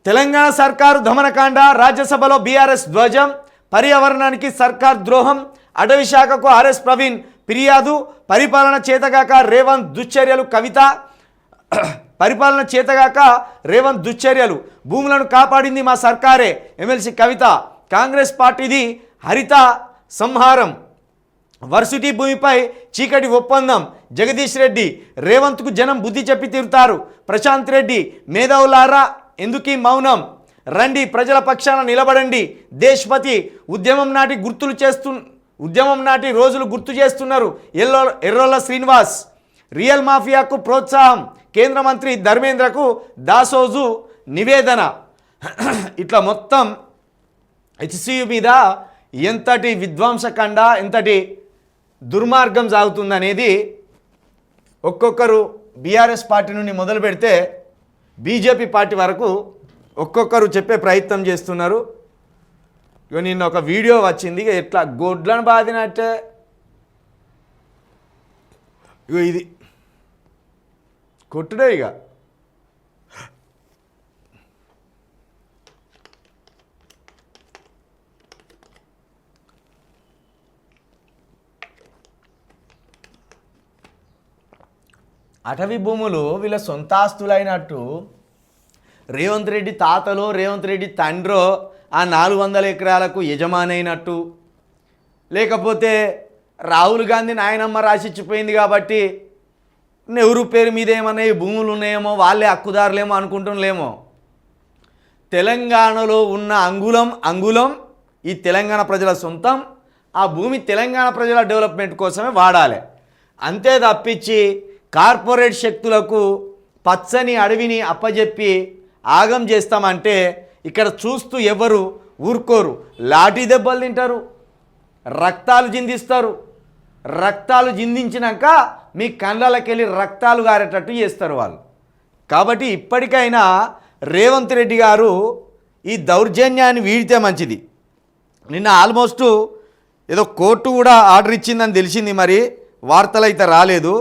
తెలంగాణ సర్కారు దమనకాండ, రాజ్యసభలో బీఆర్ఎస్ ధ్వజం, పర్యావరణానికి సర్కార్ ద్రోహం, అటవీ శాఖకు ఆర్ఎస్ ప్రవీణ్ ఫిర్యాదు, పరిపాలన చేతగాక రేవంత్ దుశ్చర్యలు. కవిత పరిపాలన చేతగాక రేవంత్ దుశ్చర్యలు, భూములను కాపాడింది మా సర్కారే. ఎమ్మెల్సీ కవిత. కాంగ్రెస్ పార్టీది హరిత సంహారం, వర్సిటీ భూమిపై చీకటి ఒప్పందం. జగదీష్ రెడ్డి. రేవంత్కు జనం బుద్ధి చెప్పి తీరుతారు. ప్రశాంత్ రెడ్డి. మేధావులారా ఎందుకీ మౌనం, రండి ప్రజల పక్షాన నిలబడండి. దేశ్పతి. ఉద్యమం నాటి రోజులు గుర్తు చేస్తున్నారు ఎర్రోల శ్రీనివాస్. రియల్ మాఫియాకు ప్రోత్సాహం, కేంద్ర మంత్రి ధర్మేంద్రకు దాసోజు నివేదన. ఇట్లా మొత్తం హెచ్సియు మీద ఎంతటి విధ్వంసకండ, ఎంతటి దుర్మార్గం సాగుతుందనేది ఒక్కొక్కరు బీఆర్ఎస్ పార్టీ నుండి మొదలు పెడితే బీజేపీ పార్టీ వరకు ఒక్కొక్కరు చెప్పే ప్రయత్నం చేస్తున్నారు. ఇక నిన్న ఒక వీడియో వచ్చింది, ఎట్లా గొడ్లను బాదినట్టే. ఇగో ఇది కొట్టుడే. ఇక అటవీ భూములు వీళ్ళ సొంత ఆస్తులైనట్టు రేవంత్ రెడ్డి తాతలో రేవంత్ రెడ్డి తండ్రో ఆ 400 ఎకరాలకు యజమానైనట్టు, లేకపోతే రాహుల్ గాంధీ నాయనమ్మ రాసిచ్చిపోయింది కాబట్టి నెహ్రూ పేరు మీద ఏమన్నా ఈ భూములు ఉన్నాయేమో, వాళ్ళే హక్కుదారులేమో అనుకుంటున్నాలేమో. తెలంగాణలో ఉన్న అంగుళం ఈ తెలంగాణ ప్రజల సొంతం. ఆ భూమి తెలంగాణ ప్రజల డెవలప్మెంట్ కోసమే వాడాలి. అంతే తప్పించి కార్పొరేట్ శక్తులకు పచ్చని అడవిని అప్పజెప్పి ఆగం చేస్తామంటే ఇక్కడ చూస్తూ ఎవరు ఊరుకోరు. లాఠీ దెబ్బలు తింటారు, రక్తాలు చిందిస్తారు. రక్తాలు చిందించినాక మీ కళ్ళకెళ్ళి రక్తాలు గారేటట్టు చేస్తారు వాళ్ళు. కాబట్టి ఇప్పటికైనా రేవంత్ రెడ్డి గారు ఈ దౌర్జన్యాన్ని వీడితే మంచిది. నిన్న ఆల్మోస్ట్ ఏదో కోర్టు కూడా ఆర్డర్ ఇచ్చిందని తెలిసింది, మరి వార్తలు అయితే రాలేదు.